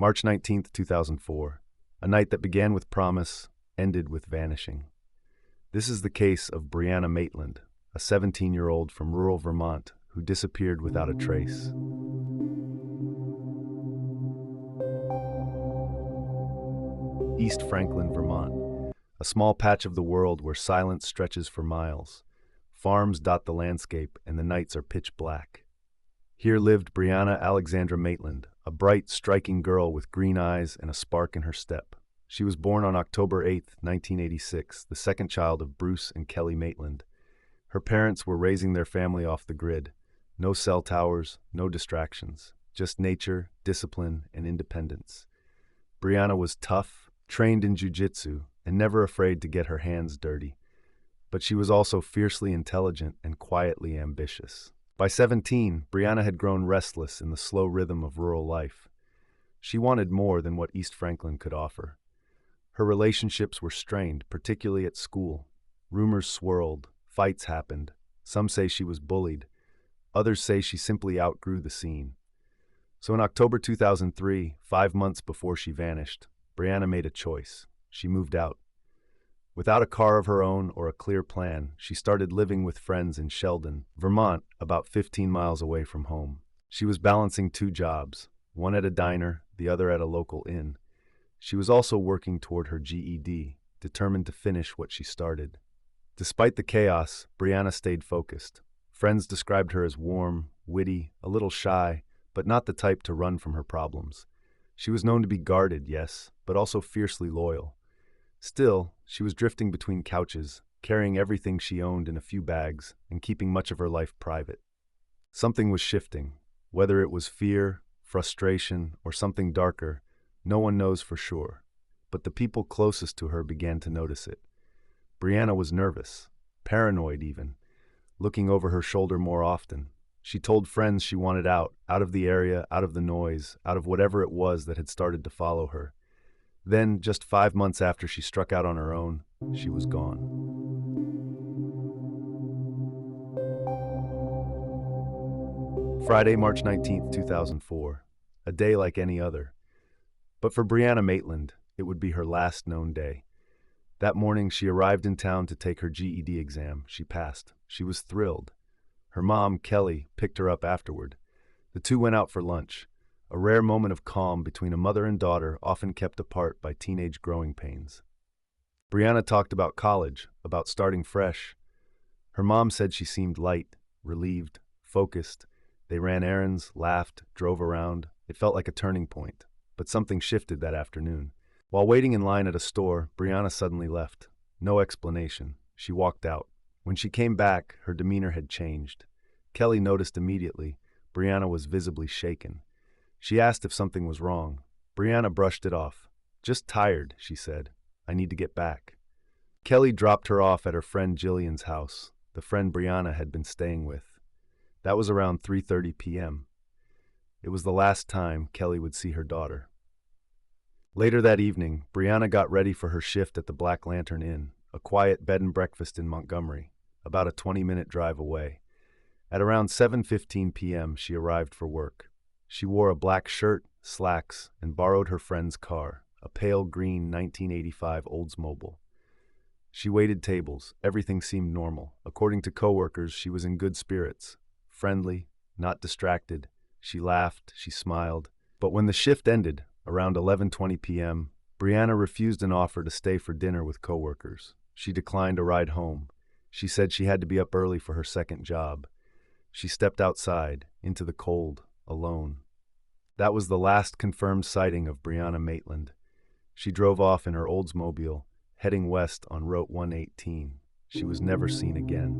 March 19th, 2004. A night that began with promise, ended with vanishing. This is the case of Brianna Maitland, a 17-year-old from rural Vermont who disappeared without a trace. East Franklin, Vermont, a small patch of the world where silence stretches for miles. Farms dot the landscape and the nights are pitch black. Here lived Brianna Alexandra Maitland, a bright, striking girl with green eyes and a spark in her step. She was born on October 8, 1986, the second child of Bruce and Kelly Maitland. Her parents were raising their family off the grid. No cell towers, no distractions, just nature, discipline, and independence. Brianna was tough, trained in jiu-jitsu, and never afraid to get her hands dirty. But she was also fiercely intelligent and quietly ambitious. By 17, Brianna had grown restless in the slow rhythm of rural life. She wanted more than what East Franklin could offer. Her relationships were strained, particularly at school. Rumors swirled, fights happened. Some say she was bullied. Others say she simply outgrew the scene. So in October 2003, 5 months before she vanished, Brianna made a choice. She moved out. Without a car of her own or a clear plan, she started living with friends in Sheldon, Vermont, about 15 miles away from home. She was balancing 2 jobs, one at a diner, the other at a local inn. She was also working toward her GED, determined to finish what she started. Despite the chaos, Brianna stayed focused. Friends described her as warm, witty, a little shy, but not the type to run from her problems. She was known to be guarded, yes, but also fiercely loyal. Still, she was drifting between couches, carrying everything she owned in a few bags and keeping much of her life private. Something was shifting. Whether it was fear, frustration, or something darker, no one knows for sure. But the people closest to her began to notice it. Brianna was nervous, paranoid even, looking over her shoulder more often. She told friends she wanted out of the area, out of the noise, out of whatever it was that had started to follow her. Then, just 5 months after she struck out on her own, she was gone. Friday, March 19th, 2004. A day like any other. But for Brianna Maitland, it would be her last known day. That morning, she arrived in town to take her GED exam. She passed. She was thrilled. Her mom, Kelly, picked her up afterward. The two went out for lunch, a rare moment of calm between a mother and daughter often kept apart by teenage growing pains. Brianna talked about college, about starting fresh. Her mom said she seemed light, relieved, focused. They ran errands, laughed, drove around. It felt like a turning point. But something shifted that afternoon. While waiting in line at a store, Brianna suddenly left. No explanation. She walked out. When she came back, her demeanor had changed. Kelly noticed immediately. Brianna was visibly shaken. She asked if something was wrong. Brianna brushed it off. "Just tired," she said. "I need to get back." Kelly dropped her off at her friend Jillian's house, the friend Brianna had been staying with. That was around 3:30 p.m. It was the last time Kelly would see her daughter. Later that evening, Brianna got ready for her shift at the Black Lantern Inn, a quiet bed and breakfast in Montgomery, about a 20-minute drive away. At around 7:15 p.m., she arrived for work. She wore a black shirt, slacks, and borrowed her friend's car, a pale green 1985 Oldsmobile. She waited tables. Everything seemed normal. According to coworkers, she was in good spirits, friendly, not distracted. She laughed, she smiled. But when the shift ended, around 11:20 p.m., Brianna refused an offer to stay for dinner with coworkers. She declined a ride home. She said she had to be up early for her second job. She stepped outside, into the cold, alone. That was the last confirmed sighting of Brianna Maitland. She drove off in her Oldsmobile, heading west on Route 118. She was never seen again.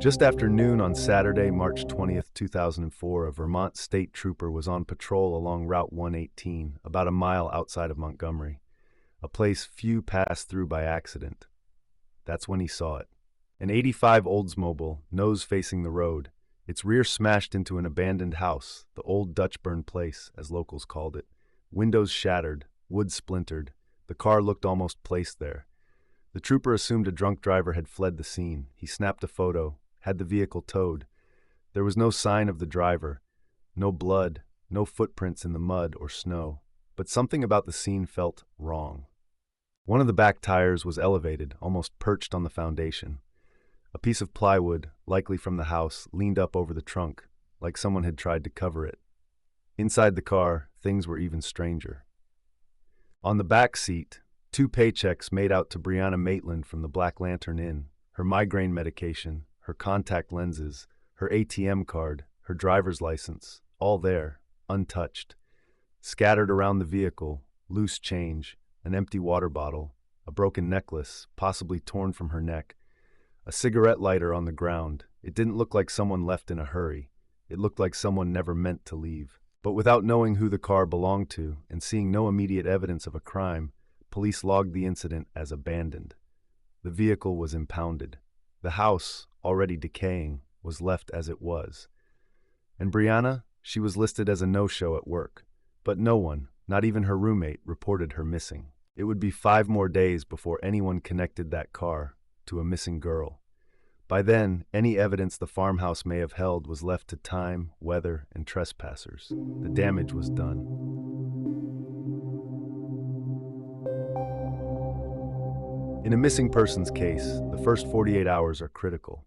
Just after noon on Saturday, March 20th, 2004, a Vermont state trooper was on patrol along Route 118, about a mile outside of Montgomery, a place few pass through by accident. That's when he saw it. An 85 Oldsmobile, nose facing the road, its rear smashed into an abandoned house, the old Dutchburn place, as locals called it. Windows shattered, wood splintered. The car looked almost placed there. The trooper assumed a drunk driver had fled the scene. He snapped a photo, had the vehicle towed. There was no sign of the driver, no blood, no footprints in the mud or snow, but something about the scene felt wrong. One of the back tires was elevated, almost perched on the foundation. A piece of plywood, likely from the house, leaned up over the trunk, like someone had tried to cover it. Inside the car, things were even stranger. On the back seat, 2 paychecks made out to Brianna Maitland from the Black Lantern Inn, her migraine medication, her contact lenses, her ATM card, her driver's license, all there, untouched. Scattered around the vehicle, loose change, an empty water bottle, a broken necklace, possibly torn from her neck, a cigarette lighter on the ground. It didn't look like someone left in a hurry. It looked like someone never meant to leave. But without knowing who the car belonged to and seeing no immediate evidence of a crime, police logged the incident as abandoned. The vehicle was impounded. The house, already decaying, was left as it was. And Brianna, she was listed as a no-show at work. But no one, not even her roommate, reported her missing. It would be 5 more days before anyone connected that car to a missing girl. By then, any evidence the farmhouse may have held was left to time, weather, and trespassers. The damage was done. In a missing persons case, the first 48 hours are critical.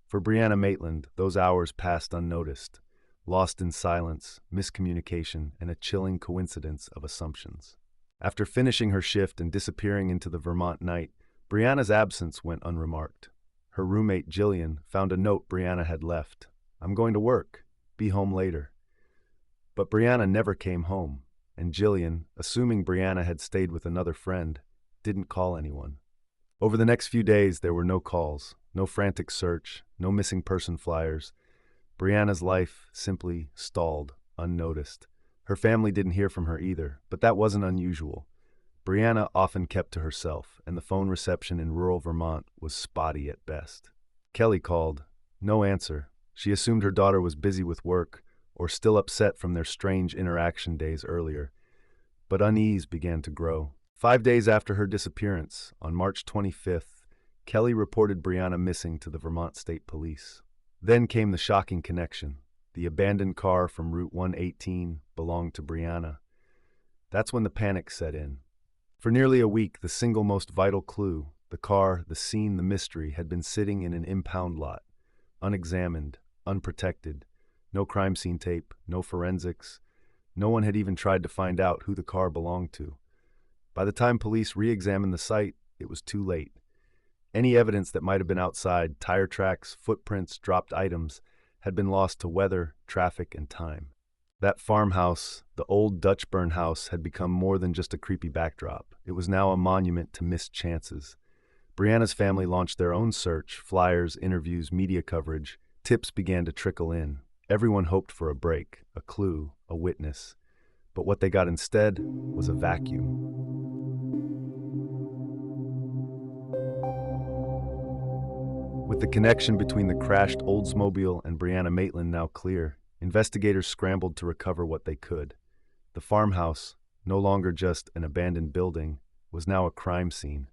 For Brianna Maitland, those hours passed unnoticed, lost in silence, miscommunication, and a chilling coincidence of assumptions. After finishing her shift and disappearing into the Vermont night, Brianna's absence went unremarked. Her roommate, Jillian, found a note Brianna had left. "I'm going to work. Be home later." But Brianna never came home, and Jillian, assuming Brianna had stayed with another friend, didn't call anyone. Over the next few days, there were no calls, no frantic search, no missing person flyers. Brianna's life simply stalled, unnoticed. Her family didn't hear from her either, but that wasn't unusual. Brianna often kept to herself, and the phone reception in rural Vermont was spotty at best. Kelly called. No answer. She assumed her daughter was busy with work or still upset from their strange interaction days earlier. But unease began to grow. 5 days after her disappearance, on March 25th, Kelly reported Brianna missing to the Vermont State Police. Then came the shocking connection. The abandoned car from Route 118 belonged to Brianna. That's when the panic set in. For nearly a week, the single most vital clue, the car, the scene, the mystery, had been sitting in an impound lot, unexamined, unprotected. No crime scene tape, no forensics. No one had even tried to find out who the car belonged to. By the time police re-examined the site, it was too late. Any evidence that might have been outside, tire tracks, footprints, dropped items, had been lost to weather, traffic, and time. That farmhouse, the old Dutch burn house, had become more than just a creepy backdrop. It was now a monument to missed chances. Brianna's family launched their own search, flyers, interviews, media coverage. Tips began to trickle in. Everyone hoped for a break, a clue, a witness. But what they got instead was a vacuum. With the connection between the crashed Oldsmobile and Brianna Maitland now clear, investigators scrambled to recover what they could. The farmhouse, no longer just an abandoned building, was now a crime scene.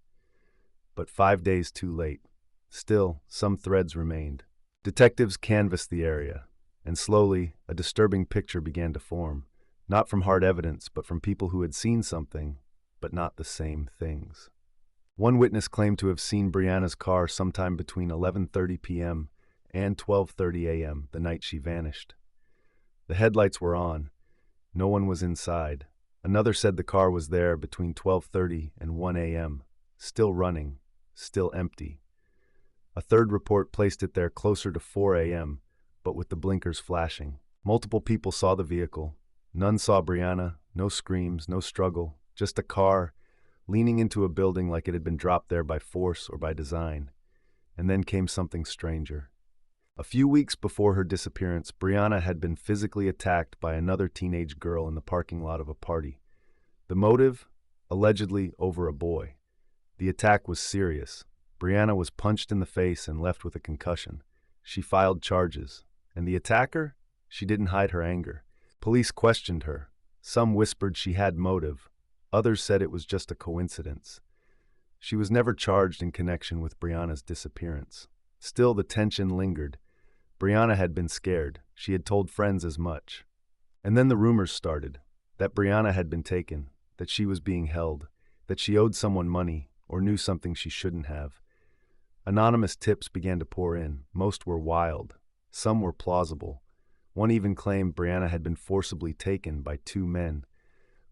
But 5 days too late. Still, some threads remained. Detectives canvassed the area, and slowly, a disturbing picture began to form, not from hard evidence, but from people who had seen something, but not the same things. One witness claimed to have seen Brianna's car sometime between 11:30 p.m. and 12:30 a.m. the night she vanished. The headlights were on. No one was inside. Another said the car was there between 12:30 and 1 a.m., still running, still empty. A third report placed it there closer to 4 a.m., but with the blinkers flashing. Multiple people saw the vehicle. None saw Brianna, no screams, no struggle, just a car leaning into a building like it had been dropped there by force or by design. And then came something stranger. A few weeks before her disappearance, Brianna had been physically attacked by another teenage girl in the parking lot of a party. The motive? Allegedly over a boy. The attack was serious. Brianna was punched in the face and left with a concussion. She filed charges. And the attacker? She didn't hide her anger. Police questioned her. Some whispered she had motive. Others said it was just a coincidence. She was never charged in connection with Brianna's disappearance. Still, the tension lingered. Brianna had been scared. She had told friends as much. And then the rumors started, that Brianna had been taken, that she was being held, that she owed someone money or knew something she shouldn't have. Anonymous tips began to pour in. Most were wild. Some were plausible. One even claimed Brianna had been forcibly taken by two men,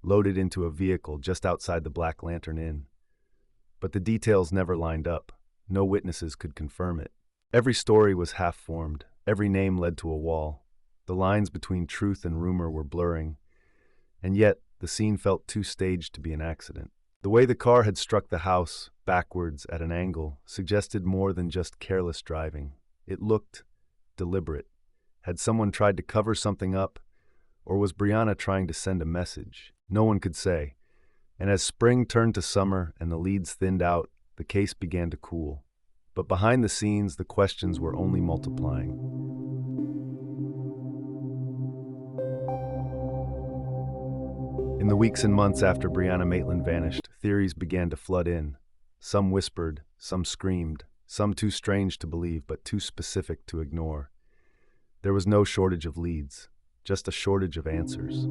loaded into a vehicle just outside the Black Lantern Inn. But the details never lined up. No witnesses could confirm it. Every story was half-formed. Every name led to a wall. The lines between truth and rumor were blurring. And yet, the scene felt too staged to be an accident. The way the car had struck the house, backwards at an angle, suggested more than just careless driving. It looked deliberate. Had someone tried to cover something up, or was Brianna trying to send a message? No one could say. And as spring turned to summer and the leads thinned out, the case began to cool. But behind the scenes, the questions were only multiplying. In the weeks and months after Brianna Maitland vanished, theories began to flood in. Some whispered, some screamed, some too strange to believe but too specific to ignore. There was no shortage of leads, just a shortage of answers.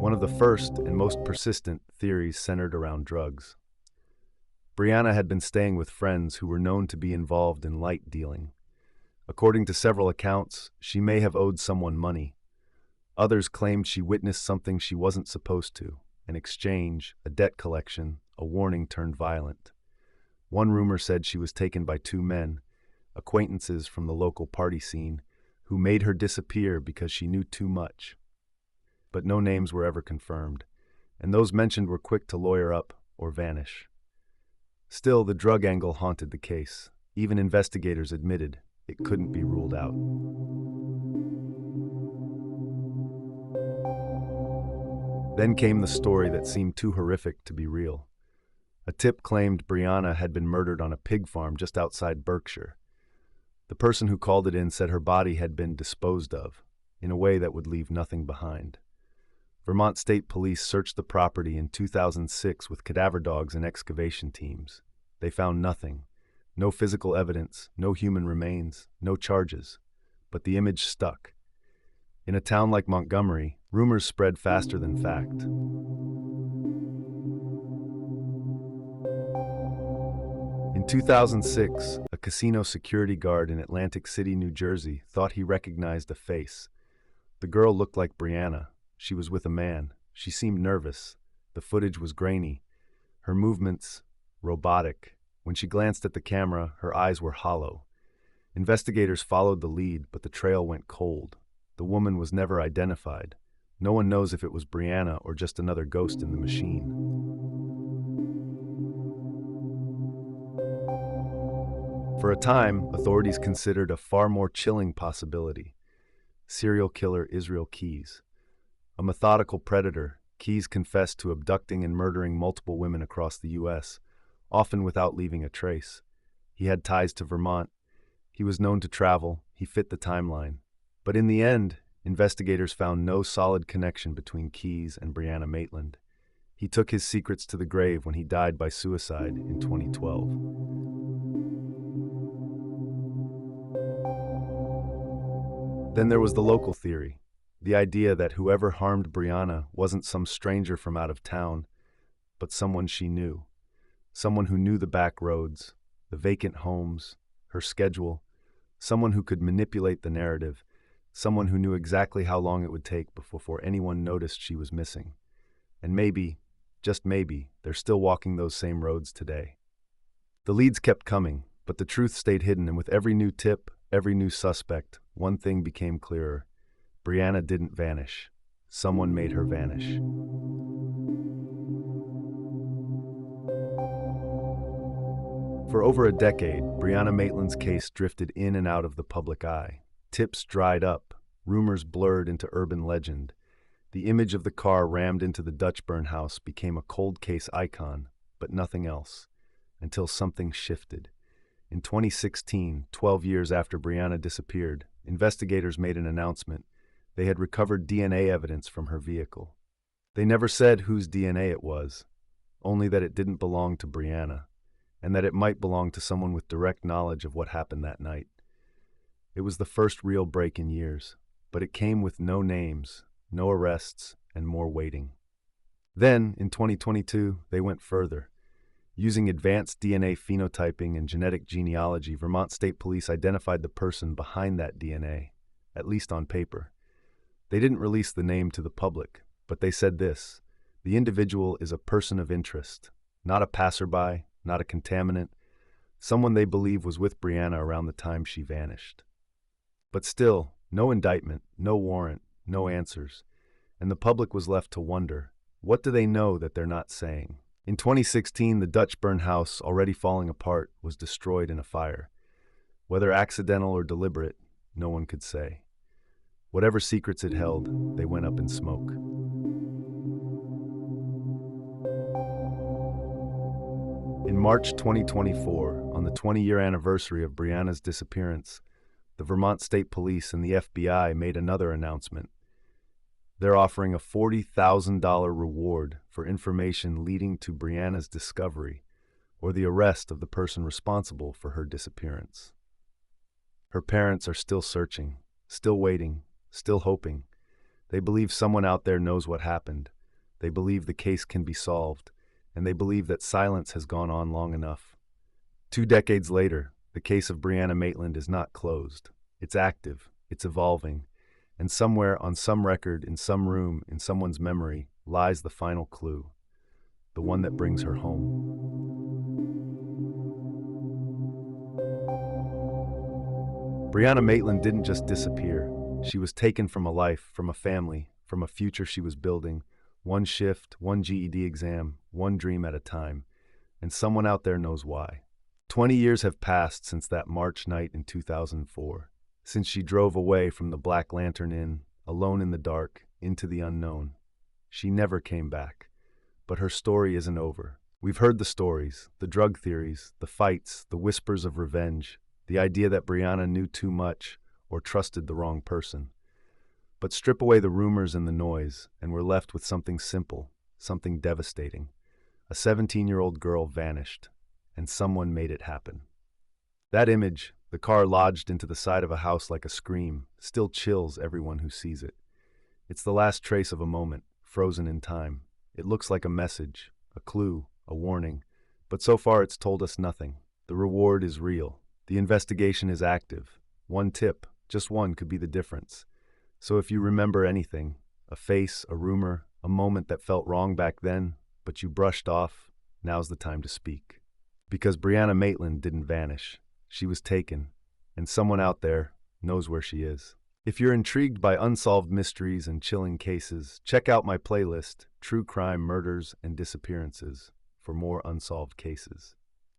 One of the first and most persistent theories centered around drugs. Brianna had been staying with friends who were known to be involved in light dealing. According to several accounts, she may have owed someone money. Others claimed she witnessed something she wasn't supposed to, an exchange, a debt collection, a warning turned violent. One rumor said she was taken by two men, acquaintances from the local party scene, who made her disappear because she knew too much. But no names were ever confirmed, and those mentioned were quick to lawyer up or vanish. Still, the drug angle haunted the case. Even investigators admitted it couldn't be ruled out. Then came the story that seemed too horrific to be real. A tip claimed Brianna had been murdered on a pig farm just outside Berkshire. The person who called it in said her body had been disposed of, in a way that would leave nothing behind. Vermont State Police searched the property in 2006 with cadaver dogs and excavation teams. They found nothing. No physical evidence, no human remains, no charges. But the image stuck. In a town like Montgomery, rumors spread faster than fact. In 2006, a casino security guard in Atlantic City, New Jersey, thought he recognized a face. The girl looked like Brianna. She was with a man. She seemed nervous. The footage was grainy. Her movements, robotic. When she glanced at the camera, her eyes were hollow. Investigators followed the lead, but the trail went cold. The woman was never identified. No one knows if it was Brianna or just another ghost in the machine. For a time, authorities considered a far more chilling possibility. Serial killer Israel Keyes. A methodical predator, Keyes confessed to abducting and murdering multiple women across the U.S., often without leaving a trace. He had ties to Vermont. He was known to travel. He fit the timeline. But in the end, investigators found no solid connection between Keyes and Brianna Maitland. He took his secrets to the grave when he died by suicide in 2012. Then there was the local theory, the idea that whoever harmed Brianna wasn't some stranger from out of town, but someone she knew. Someone who knew the back roads, the vacant homes, her schedule, someone who could manipulate the narrative, someone who knew exactly how long it would take before anyone noticed she was missing. And maybe, just maybe, they're still walking those same roads today. The leads kept coming, but the truth stayed hidden, and with every new tip, every new suspect, one thing became clearer. Brianna didn't vanish. Someone made her vanish. For over a decade, Brianna Maitland's case drifted in and out of the public eye. Tips dried up, rumors blurred into urban legend. The image of the car rammed into the Dutch burn house became a cold case icon, but nothing else, until something shifted. In 2016, 12 years after Brianna disappeared, investigators made an announcement. They had recovered DNA evidence from her vehicle. They never said whose DNA it was, only that it didn't belong to Brianna. and that it might belong to someone with direct knowledge of what happened that night. It was the first real break in years, but it came with no names, no arrests, and more waiting. Then, in 2022, they went further. Using advanced DNA phenotyping and genetic genealogy, Vermont State Police identified the person behind that DNA, at least on paper. They didn't release the name to the public, but they said this: the individual is a person of interest, not a passerby, not a contaminant, someone they believe was with Brianna around the time she vanished. But still, no indictment, no warrant, no answers, and the public was left to wonder, what do they know that they're not saying? In 2016, the Dutchburn house, already falling apart, was destroyed in a fire. Whether accidental or deliberate, no one could say. Whatever secrets it held, they went up in smoke. In March 2024, on the 20-year anniversary of Brianna's disappearance, the Vermont State Police and the FBI made another announcement. They're offering a $40,000 reward for information leading to Brianna's discovery or the arrest of the person responsible for her disappearance. Her parents are still searching, still waiting, still hoping. They believe someone out there knows what happened. They believe the case can be solved, and they believe that silence has gone on long enough. 2 decades later, the case of Brianna Maitland is not closed. It's active, it's evolving, and somewhere on some record, in some room, in someone's memory, lies the final clue, the one that brings her home. Brianna Maitland didn't just disappear. She was taken from a life, from a family, from a future she was building, one shift, one GED exam, one dream at a time, and someone out there knows why. 20 years have passed since that March night in 2004. Since she drove away from the Black Lantern Inn, alone in the dark, into the unknown. She never came back. But her story isn't over. We've heard the stories, the drug theories, the fights, the whispers of revenge, the idea that Brianna knew too much or trusted the wrong person. But strip away the rumors and the noise, and we're left with something simple, something devastating. A 17-year-old girl vanished, and someone made it happen. That image, the car lodged into the side of a house like a scream, still chills everyone who sees it. It's the last trace of a moment, frozen in time. It looks like a message, a clue, a warning, but so far it's told us nothing. The reward is real. The investigation is active. One tip, just one, could be the difference. So if you remember anything, a face, a rumor, a moment that felt wrong back then, but you brushed off, now's the time to speak. Because Brianna Maitland didn't vanish. She was taken, and someone out there knows where she is. If you're intrigued by unsolved mysteries and chilling cases, check out my playlist, True Crime, Murders, and Disappearances, for more unsolved cases.